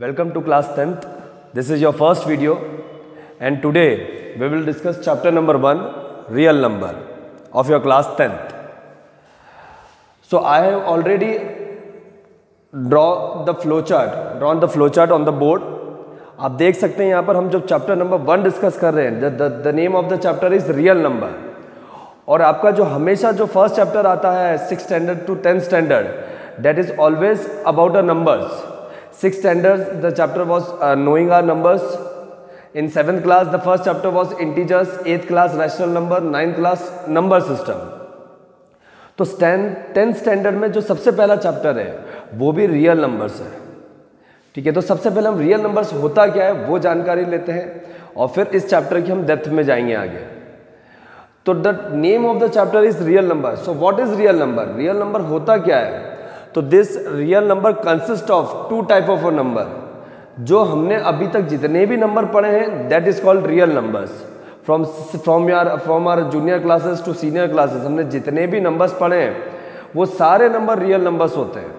Welcome to class 10th. This is your first video and today we will discuss chapter number 1, real number of your class 10th. So I have already drawn the flowchart on the board. आप देख सकते हैं यहाँ पर हम जब chapter number 1 discuss कर रहे हैं, the name of the chapter is real number. और आपका जो हमेशा जो फर्स्ट चैप्टर आता है 6th standard to 10th standard, that is always about a numbers. 6th standard the chapter was knowing our numbers. In 7th class the first chapter was integers, 8th class rational number, 9th class number system. तो 10th standard में जो सबसे पहला chapter है वो भी real numbers है. ठीक है, तो सबसे पहले हम रियल नंबर्स होता क्या है वो जानकारी लेते हैं और फिर इस चैप्टर की हम डेप्थ में जाएंगे आगे. तो the name of the chapter is real number. So what is real number? Real number होता क्या है? तो this real number consist of two type of a number. जो हमने अभी तक जितने भी नंबर पढ़े हैं that is called real numbers. From our junior classes to senior classes हमने जितने भी नंबर्स पढ़े हैं वो सारे नंबर रियल नंबर्स होते हैं.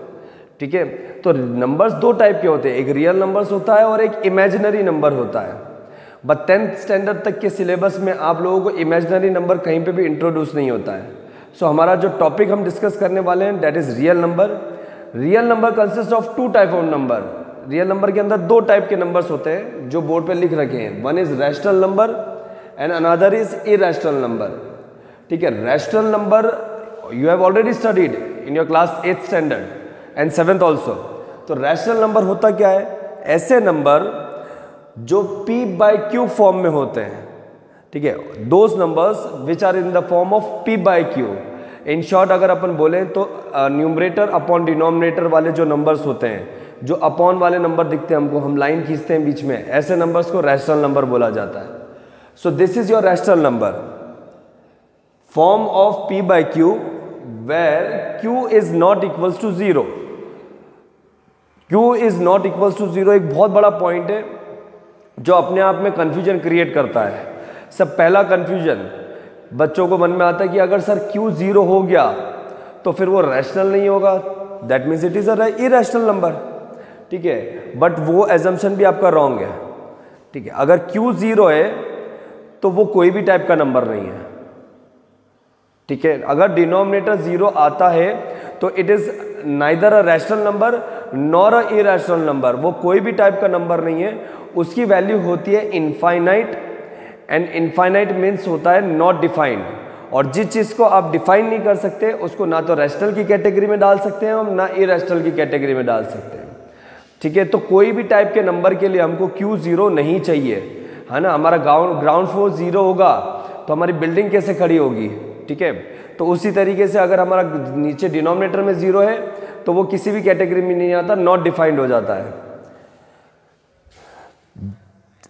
ठीक है, तो नंबर्स दो टाइप के होते हैं, एक रियल नंबर्स होता है और एक इमेजिनरी नंबर होता है. बट 10th स्टैंडर्ड तक के सिलेबस में आप लोगों को इमेजिनरी नंबर कहीं पे भी इंट्रोड्यूस नहीं होता है. सो हमारा जो टॉपिक हम डिस्कस करने वाले हैं that is real number. Real number consist of two type of number. Real number के अंदर दो टाइप के नंबर्स होते हैं जो बोर्ड पे लिख रखे हैं. One is rational number and another is irrational number. ठीक है, rational number you have already studied in your class 8th standard and 7th also. तो रैशनल नंबर होता क्या है? ऐसे नंबर जो p by q फॉर्म में होते हैं. ठीक है, those numbers which are in the form of p by q. In short अगर अपन बोलें तो न्यूमरेटर अपॉन डिनोमिनेटर वाले जो नंबर्स होते हैं, जो अपॉन वाले नंबर दिखते हैं हमको, हम लाइन खींचते हैं बीच में, ऐसे नंबर्स को रैशनल नंबर बोला जाता है. So this is your rational number form of p by q where q is not equals to 0. q is not equals to 0 एक बहुत बड़ा पॉइंट है जो अपने आप में कंफ्यूजन क्रिएट करता है. सब पहला कंफ्यूजन बच्चों को मन में आता है कि अगर सर q 0 हो गया तो फिर वो रैशनल नहीं होगा, that means it is a irrational number. ठीक है, बट वो एजम्पशन भी आपका रॉन्ग है. ठीक है, अगर q 0 है तो वो कोई भी टाइप का नंबर नहीं है. ठीक है, अगर डिनोमिनेटर 0 आता है तो it is neither a rational number nor a irrational number. वो कोई भी टाइप का नंबर नहीं है. उसकी वैल्यू होती है इनफाइनाइट एंड इनफाइनाइट मीन्स होता है नॉट डिफाइंड. और जिस चीज़ को आप डिफाइन नहीं कर सकते उसको ना तो रैशनल की कैटेगरी में डाल सकते हैं हम, ना इरैशनल की कैटेगरी में डाल सकते हैं. ठीक है, तो कोई भी टाइप के नंबर के लिए हमको q 0 नहीं चाहिए, है ना. हमारा ग्राउंड फ्लोर 0 होगा तो हमारी बिल्डिंग कैसे खड़ी होगी? ठीक है, तो उसी तरीके से अगर हमारा नीचे डिनोमिनेटर में 0 है तो वो किसी भी कैटेगरी में नहीं आता, नॉट डिफाइंड हो जाता है.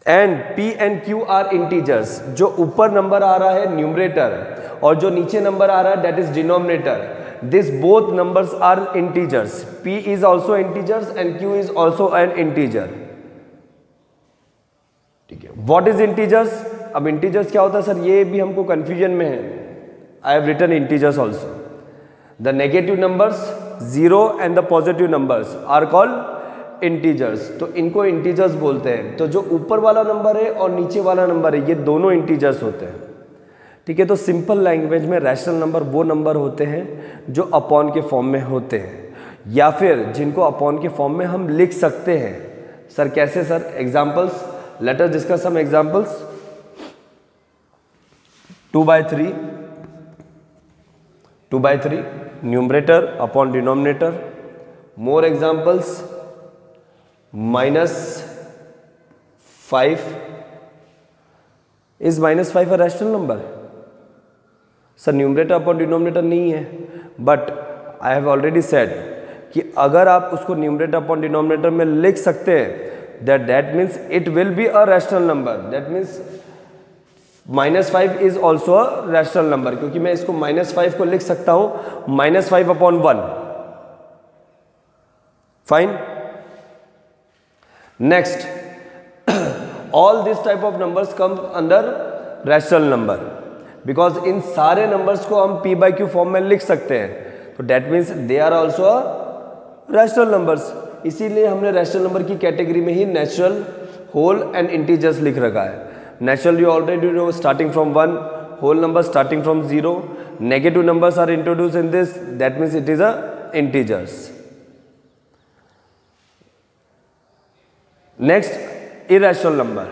And p and q are integers. जो ऊपर नंबर आ रहा है न्यूमरेटर और जो नीचे नंबर आ रहा है that is denominator. This both numbers are integers. p is also integers and q is also an integer. ठीक है, व्हाट इज इंटीजर्स? अब इंटीजर्स क्या होता है सर, ये भी हमको कंफ्यूजन में है. I have written integers also. The negative numbers 0 and the positive numbers are called integers. तो इनको इंटीजर्स बोलते हैं. तो जो ऊपर वाला नंबर है और नीचे वाला नंबर है ये दोनों इंटीजर्स होते हैं. ठीक है, तो सिंपल लैंग्वेज में रैशनल नंबर वो नंबर होते हैं जो अपॉन के फॉर्म में होते हैं या फिर जिनको अपॉन के फॉर्म में हम लिख सकते हैं. सर कैसे sir? Examples, let us discuss some examples. 2 by 3 numerator upon denominator. More examples. -5 is -5 a rational number? Sir numerator upon denominator नहीं है, but I have already said कि अगर आप उसको न्यूमरेटर अपॉन डिनोमिनेटर में लिख सकते हैं that means it will be a rational number. That means -5 is also a rational number, क्योंकि मैं इसको -5 को लिख सकता हूं -5 upon 1. Fine. Next, all this type of numbers come under rational number because इन सारे numbers को हम p by q फॉर्म में लिख सकते हैं. तो that means they are also a rational numbers. इसीलिए हमने रैशनल नंबर की कैटेगरी में ही नेचुरल, होल एंड इंटीजर्स लिख रखा है। Natural you already know, starting from 1, whole number starting from 0, negative numbers are introduce in this, that means it is a integers. Next irrational number.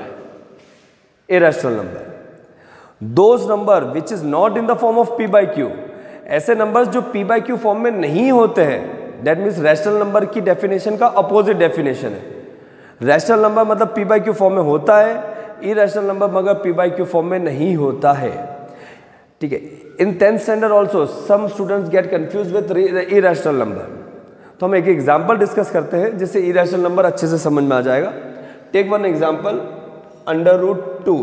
Irrational number those number which is not in the form of p by Q, ऐसे numbers जो p by Q form में नहीं होते हैं, that means rational number की definition का opposite definition है। Rational number मतलब p बाई क्यू फॉर्म में होता है, इरेशनल नंबर मगर p बाई क्यू फॉर्म में नहीं होता है। ठीक है, in 10th standard also some students get confuse with irrational number. तो हम एक एग्जाम्पल डिस्कस करते हैं जिससे इरेशनल नंबर अच्छे से समझ में आ जाएगा। Take one example, √2।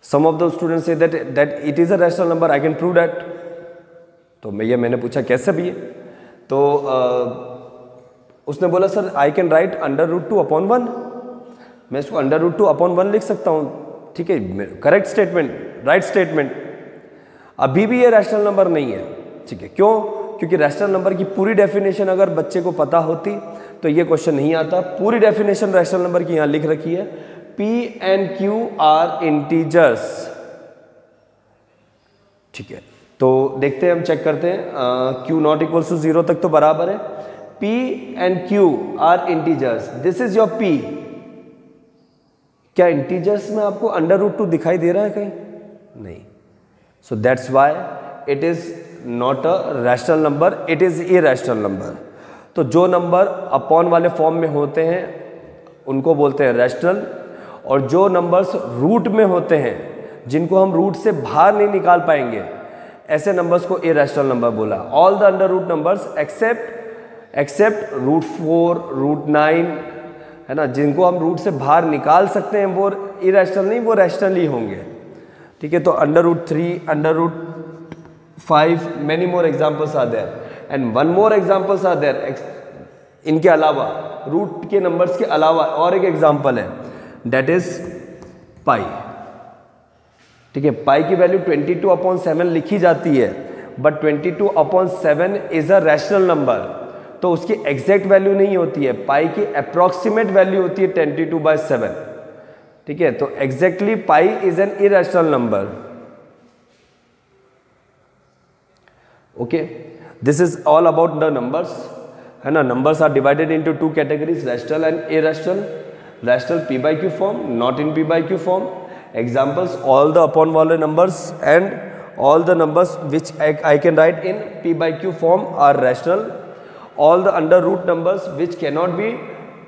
Some of the students say that it is a rational number, I can prove that। तो मैंने पूछा कैसे भी है, तो उसने बोला सर आई कैन राइट √2/1, मैं इसको √2/1 लिख सकता हूँ। ठीक है, करेक्ट स्टेटमेंट, राइट स्टेटमेंट। अभी भी ये रैशनल नंबर नहीं है। ठीक है, क्यों? क्योंकि रैशनल नंबर की पूरी डेफिनेशन अगर बच्चे को पता होती तो ये क्वेश्चन नहीं आता। पूरी डेफिनेशन रैशनल नंबर की यहाँ लिख रखी है, P and Q are integers. ठीक है, तो देखते हैं, हम चेक करते हैं। Q नॉट इक्वल्स टू 0 तक तो बराबर है। P and Q are integers, this is your P। क्या इंटीजर्स में आपको √2 दिखाई दे रहा है कहीं? नहीं। So that's why it is not a rational number, it is irrational number. तो जो नंबर अपॉन वाले फॉर्म में होते हैं उनको बोलते हैं रैशनल, और जो नंबर्स रूट में होते हैं जिनको हम रूट से बाहर नहीं निकाल पाएंगे, ऐसे नंबर्स को इरेशनल नंबर बोला। All the under root numbers except √4, √9 है ना, जिनको हम रूट से बाहर निकाल सकते हैं वो इरेशनल नहीं, वो रैशनल ही होंगे। ठीक है, तो √3, √5, many more examples are there and one more examples are there. इनके अलावा, रूट के नंबर्स के अलावा और एक एग्जाम्पल है, दैट इज पाई। ठीक है, पाई की वैल्यू 22/7 लिखी जाती है, but 22/7 is a rational number, तो उसकी एग्जैक्ट वैल्यू नहीं होती है। पाई की अप्रोक्सीमेट वैल्यू होती है 22/7। ठीक है, तो exactly pi is an irrational number. Okay, this is all about the numbers, है ना। Numbers are divided into 2 categories, rational and irrational. Rational P by Q form, not in P by Q form. Examples, all the upon value numbers and all the numbers which I can write in P by Q form are rational. All the under root numbers which cannot be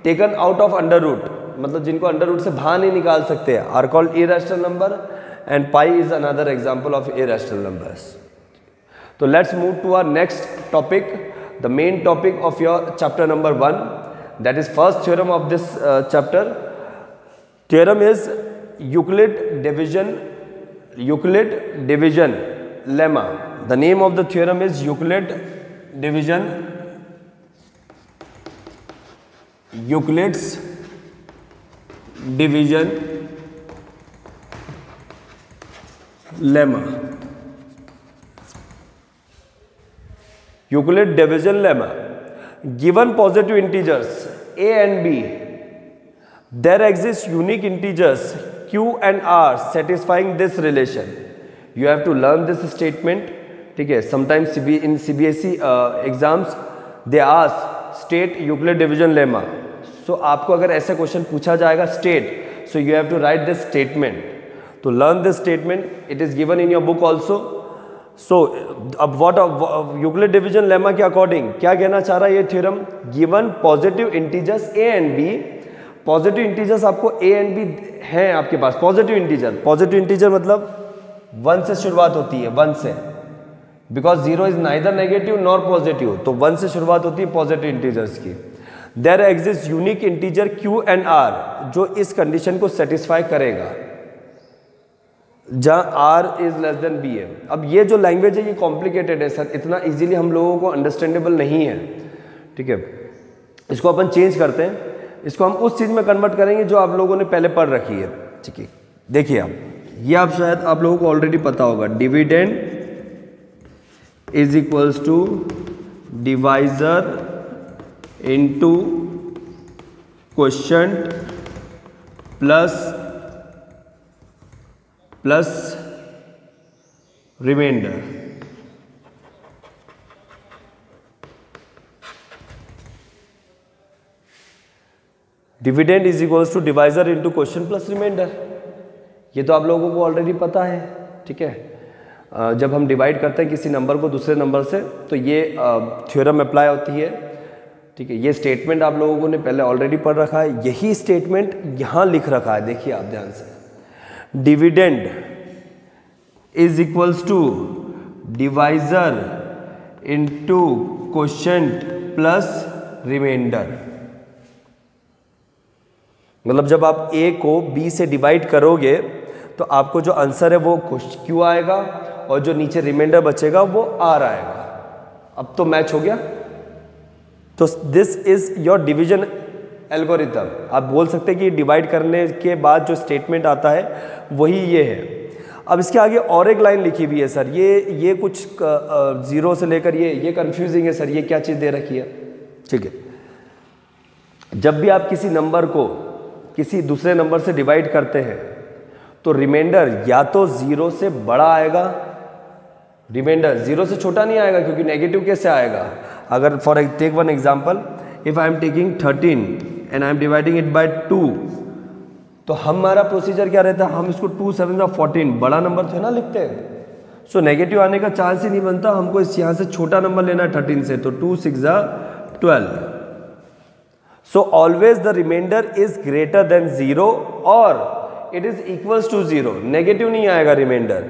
taken out of under root, मतलब जिनको under root से बाहर नहीं निकाल सकते, are called irrational number, and pi is another example of irrational numbers. So let's move to our next topic, the main topic of your chapter number 1. That is first theorem of this chapter. Theorem is Euclid division lemma. The name of the theorem is Euclid's division lemma. Euclid division lemma. Given positive integers a and b, there exist unique integers q and r satisfying this relation. You have to learn this statement. ठीक है, sometimes in CBSE exams they ask state Euclid division lemma. So आपको अगर ऐसा question पूछा जाएगा state, so you have to write this statement. To learn this statement, it is given in your book also. So अब what Euclid division lemma के according क्या कहना चाह रहा है ये theorem? Given positive integers A and B, positive integers आपको A and B हैं आपके पास। पॉजिटिव इंटीजर मतलब 1 से शुरुआत होती है, 1 से, because 0 is neither negative nor positive, तो 1 से शुरुआत होती है पॉजिटिव इंटीजर्स की। There exist unique integer Q and R जो इस कंडीशन को सेटिस्फाई करेगा जहाँ r is less than b है। अब ये जो लैंग्वेज है ये कॉम्प्लिकेटेड है सर, इतना इजीली हम लोगों को अंडरस्टैंडेबल नहीं है। ठीक है, इसको अपन चेंज करते हैं, इसको हम उस चीज़ में कन्वर्ट करेंगे जो आप लोगों ने पहले पढ़ रखी है। ठीक है, देखिए आप, ये आप शायद आप लोगों को ऑलरेडी पता होगा, dividend is equals to divisor into quotient plus remainder. Dividend is equals to divisor into quotient plus remainder. ये तो आप लोगों को ऑलरेडी पता है, ठीक है। जब हम डिवाइड करते हैं किसी नंबर को दूसरे नंबर से तो ये थ्योरम अप्लाई होती है, ठीक है। ये स्टेटमेंट आप लोगों ने पहले ऑलरेडी पढ़ रखा है, यही स्टेटमेंट यहाँ लिख रखा है, देखिए आप ध्यान से। Dividend is equals to divisor into quotient plus remainder. मतलब जब आप a को b से डिवाइड करोगे तो आपको जो आंसर है वो q आएगा और जो नीचे रिमाइंडर बचेगा वो r आएगा। अब तो मैच हो गया। तो this is your division algorithm. आप बोल सकते हैं कि डिवाइड करने के बाद जो स्टेटमेंट आता है वही ये है। अब इसके आगे और एक लाइन लिखी हुई है सर, ये कुछ जीरो से लेकर ये कंफ्यूजिंग है सर, ये क्या चीज़ दे रखी है, ठीक है। जब भी आप किसी नंबर को किसी दूसरे नंबर से डिवाइड करते हैं तो रिमाइंडर या तो जीरो से बड़ा आएगा, रिमाइंडर जीरो से छोटा नहीं आएगा, क्योंकि नेगेटिव कैसे आएगा। अगर for take one example, if I am taking 13 and I am dividing it by 2, तो हमारा प्रोसीजर क्या रहता है, हम इसको 2 7 14 बड़ा नंबर थे ना लिखते हैं, सो नेगेटिव आने का चांस ही नहीं बनता। हमको इस यहाँ से छोटा नंबर लेना है 13 से, तो 2 6 12। So always the remainder is greater than 0 or it is equals to 0। Negative नहीं आएगा रिमाइंडर।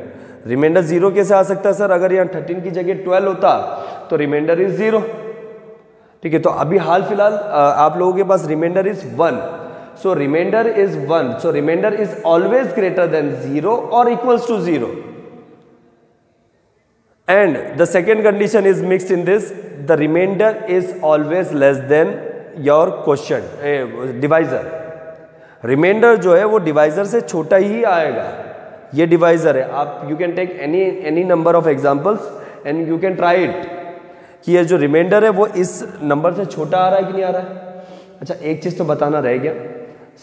रिमाइंडर 0 कैसे आ सकता है सर, अगर यहाँ 13 की जगह 12 होता तो रिमाइंडर इज 0, ठीक है। तो अभी हाल फिलहाल आप लोगों के पास remainder is 1, so remainder is 1, so remainder is always greater than 0 और equals to 0। And the second condition is mixed in this, the remainder is always less than your quotient divisor. Remainder जो है वो divisor से छोटा ही आएगा। ये divisor है, आप you can take any number of examples and you can try it कि ये जो रिमाइंडर है वो इस नंबर से छोटा आ रहा है कि नहीं आ रहा है। अच्छा, एक चीज तो बताना रह गया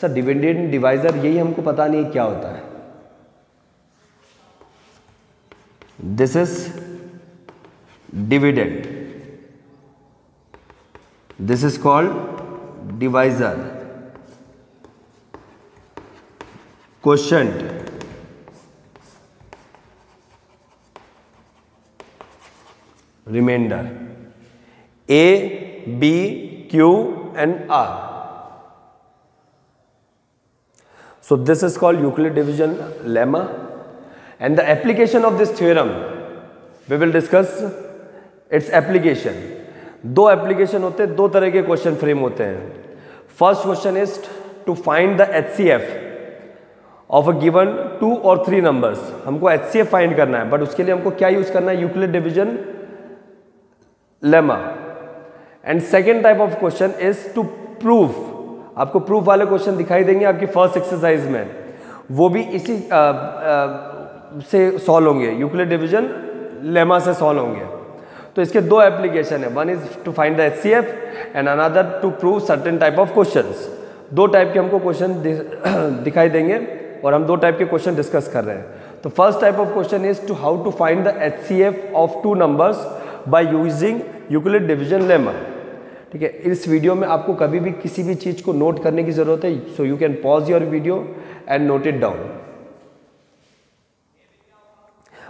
सर, डिविडेंड डिवाइजर यही हमको पता नहीं क्या होता है। This is dividend, this is called divisor, quotient, remainder, a, b, q and r. So this is called Euclid division lemma, and the application of this theorem we will discuss its application। दो application होते हैं, दो तरह के question frame होते हैं। First question is to find the HCF of a given 2 और 3 numbers. हमको HCF फाइंड करना है, बट उसके लिए हमको क्या यूज करना है, Euclid division lemma. And second type of question is to prove. आपको प्रूफ वाले क्वेश्चन दिखाई देंगे आपकी फर्स्ट एक्सरसाइज में, वो भी इसी से सॉल्व होंगे, यूक्लिड डिवीजन लेमा से सॉल्व होंगे। तो इसके दो एप्लीकेशन है, one is to find the HCF and another to prove certain type of questions. दो टाइप के हमको क्वेश्चन दिखाई देंगे और हम दो टाइप के क्वेश्चन डिस्कस कर रहे हैं। तो first type of question is to how to find the HCF of 2 numbers by using Euclid division lemma, ठीक है। इस वीडियो में आपको कभी भी किसी भी चीज को नोट करने की जरूरत है, so you can pause your video and note it down.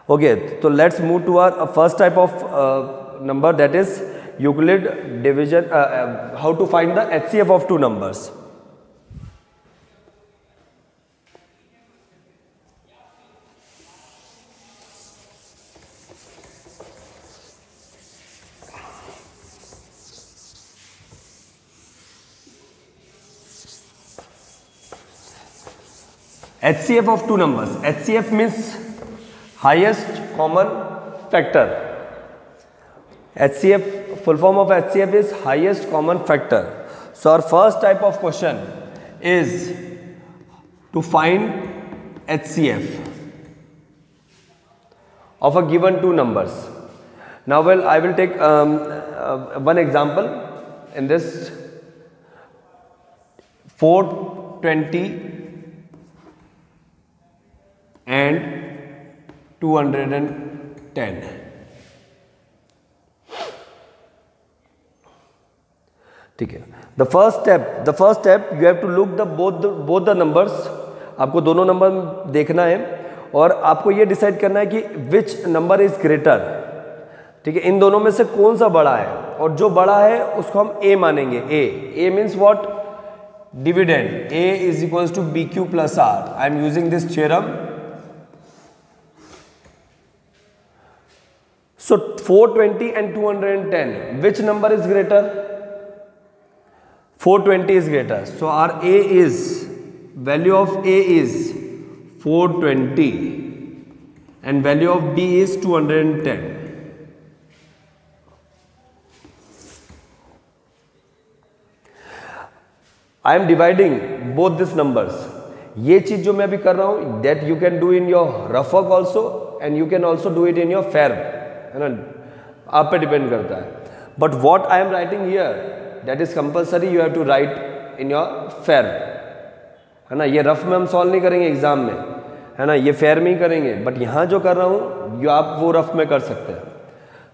Okay, so let's move to our first type of number, that is Euclid division, how to find the HCF of 2 numbers. HCF of 2 numbers. HCF means highest common factor. HCF, full form of HCF is highest common factor. So our first type of question is to find HCF of a given 2 numbers. Now, well, I will take one example in this 420 and 210. ठीक है. The first step you have to look the both the numbers. आपको दोनों number देखना है और आपको ये decide करना है कि which number is greater. ठीक है, इन दोनों में से कौन सा बड़ा है, और जो बड़ा है उसको हम a मानेंगे. a means what? Dividend. a is equals to bq plus r. I am using this theorem. So 420 and 210, which number is greater? 420 is greater. So our a is, value of a is 420 and value of b is 210. I am dividing both these numbers. ये चीज जो मैं अभी कर रहा हूँ, that you can do in your rough work also and you can also do it in your fair, है ना, आप पे डिपेंड करता है. But what I am writing here, that is compulsory you have to write in your fair, है ना. ये rough में हम सॉल्व नहीं करेंगे एग्जाम में, है ना, ये फेयर में ही करेंगे. बट यहाँ जो कर रहा हूँ, ये आप वो रफ में कर सकते हैं.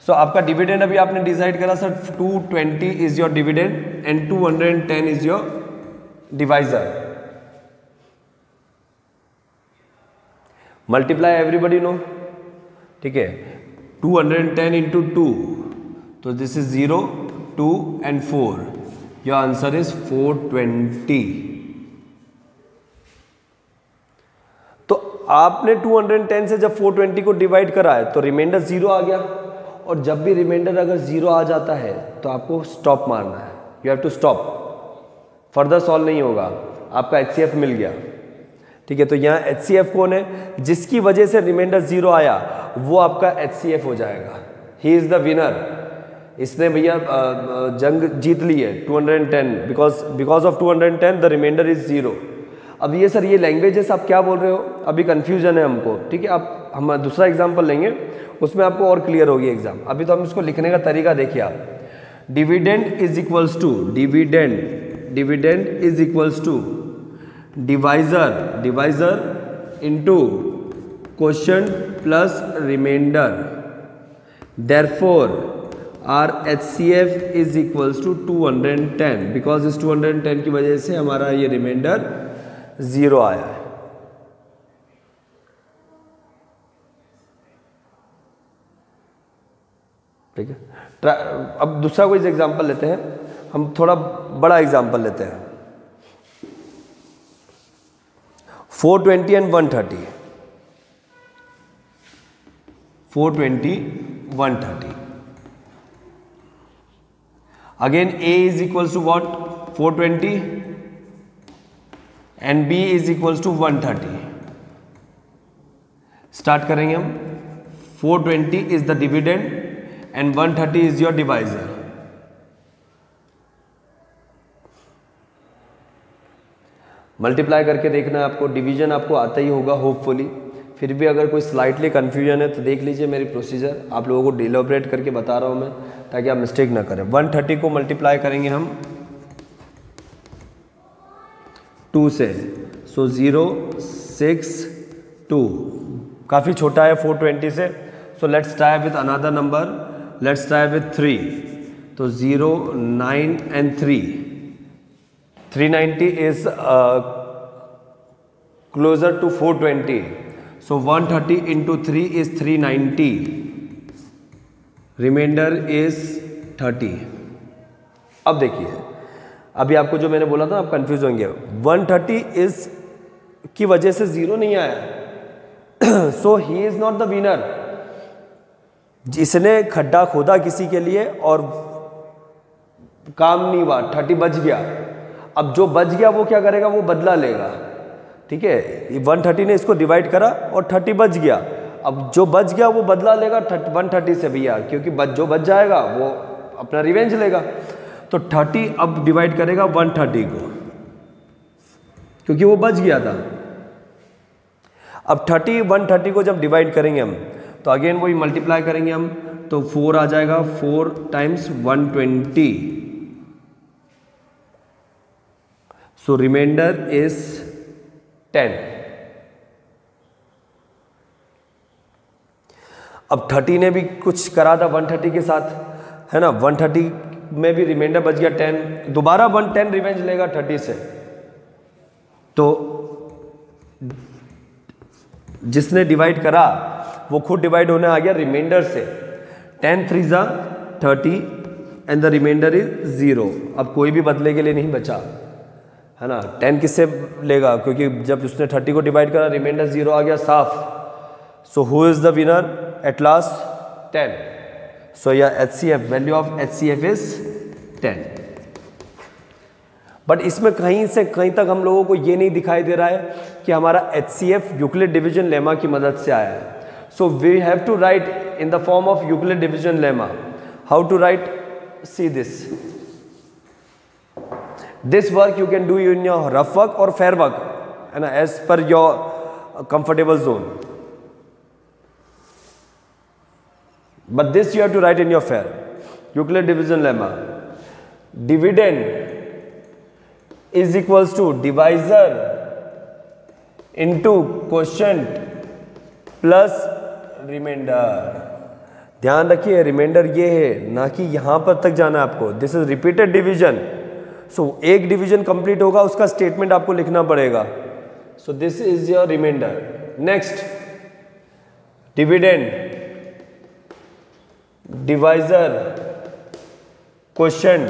सो आपका डिविडेंड अभी आपने डिसाइड करा sir 220 is your dividend and 210 is your divisor. Multiply everybody know. ठीक है, 210 इंटू 2, तो this is 0, 2 and 4. Your answer is 420. तो आपने 210 से जब 420 को डिवाइड करा है तो रिमाइंडर 0 आ गया. और जब भी रिमाइंडर अगर 0 आ जाता है तो आपको स्टॉप मारना है. You have to stop, further solve नहीं होगा. आपका HCF मिल गया. ठीक है, तो यहाँ HCF कौन है? जिसकी वजह से रिमाइंडर 0 आया वो आपका HCF हो जाएगा. He is the winner. इसने भैया जंग जीत ली है 210. Because of 210 the remainder is 0. अब ये सर ये लैंग्वेजेस आप क्या बोल रहे हो, अभी कंफ्यूजन है हमको. ठीक है, आप हम दूसरा एग्जांपल लेंगे, उसमें आपको और क्लियर होगी एग्जाम. अभी तो हम इसको लिखने का तरीका देखिए आप. Dividend is equals to dividend is equals to divisor into quotient plus remainder. Therefore our HCF is equals to 210. Because इस 210 की वजह से हमारा ये रिमाइंडर 0 आया है. ठीक है, अब दूसरा कोई एग्जांपल लेते हैं. हम थोड़ा बड़ा एग्जांपल लेते हैं. 420 and 130. 420, 130. Again A is equals to what? 420 and B is equals to 130. Start करेंगे हम. 420 is the dividend and 130 is your divisor. Multiply करके देखना है आपको. डिवीजन आपको आता ही होगा होपफुली. फिर भी अगर कोई स्लाइटली कंफ्यूजन है तो देख लीजिए मेरी प्रोसीजर. आप लोगों को डिलोबरेट करके बता रहा हूं मैं, ताकि आप मिस्टेक ना करें. 130 को मल्टीप्लाई करेंगे हम 2 से. सो 0, 6, 2. काफ़ी छोटा है 420 से. So let's try with another number. Let's try with 3. तो 0, 9 and 3. 390 is closer to 420. So 130 into 3 is 390. Remainder is 30. अब देखिए, अभी आपको जो मैंने बोला था आप कंफ्यूज होंगे. 130 is की वजह से 0 नहीं आया. So he is not the winner. जिसने खड्डा खोदा किसी के लिए और काम नहीं हुआ, 30 बच गया. अब जो बच गया वो क्या करेगा? वो बदला लेगा. ठीक है, 130 ने इसको डिवाइड करा और 30 बच गया. अब जो बच गया वो बदला लेगा 130 से भैया, क्योंकि जो बच जाएगा वो अपना रिवेंज लेगा. तो 30 अब डिवाइड करेगा 130 को, क्योंकि वो बच गया था. अब 30 130 को जब डिवाइड करेंगे हम तो अगेन वही मल्टीप्लाई करेंगे हम. तो 4 आ जाएगा, 4 टाइम्स 120, सो रिमाइंडर इज 10। अब 30 ने भी कुछ करा था 130 के साथ, है ना, 130 में भी रिमाइंडर बच गया 10, दोबारा 110 रिवेंज लेगा 30 से, तो जिसने डिवाइड करा वो खुद डिवाइड होने आ गया रिमाइंडर से। 10 3 30 एंड द रिमाइंडर इज 0। अब कोई भी बदले के लिए नहीं बचा, है ना। 10 किससे लेगा, क्योंकि जब उसने 30 को डिवाइड करा रिमाइंडर 0 आ गया साफ। So who is the winner at last? 10। सो या HCF, value of HCF is 10। But इसमें कहीं से कहीं तक हम लोगों को ये नहीं दिखाई दे रहा है कि हमारा HCF यूक्लिड डिवीजन लेमा की मदद से आया है। So we have to write in the form of Euclid division lemma. How to write? See this, this work you can do in your rough work और फेयर वर्क, है ना, as per your comfortable zone, but this you have to write in your fair. Euclid division lemma, dividend is equals to divisor into quotient plus remainder। ध्यान रखिए reminder ये है, ना कि यहां पर तक जाना है आपको। This is repeated division, so एक डिवीजन कंप्लीट होगा उसका स्टेटमेंट आपको लिखना पड़ेगा। So this is your remainder. Next, dividend, divisor, quotient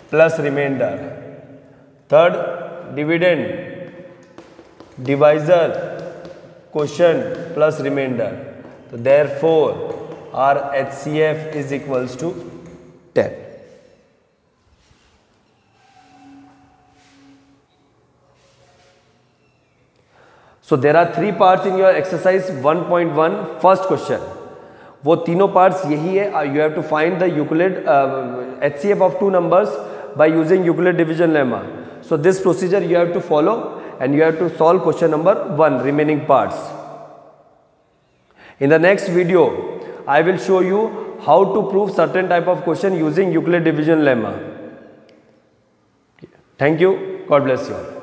plus remainder. Third, dividend, divisor, quotient plus remainder. तो therefore our HCF is equals to 10। So there are 3 parts in your exercise 1.1 first question. वो तीनों parts यही है। You have to find the Euclid HCF of 2 numbers by using Euclid division lemma. So this procedure you have to follow and you have to solve question number 1 remaining parts. In the next video I will show you how to prove certain type of question using Euclid division lemma. Thank you. God bless you.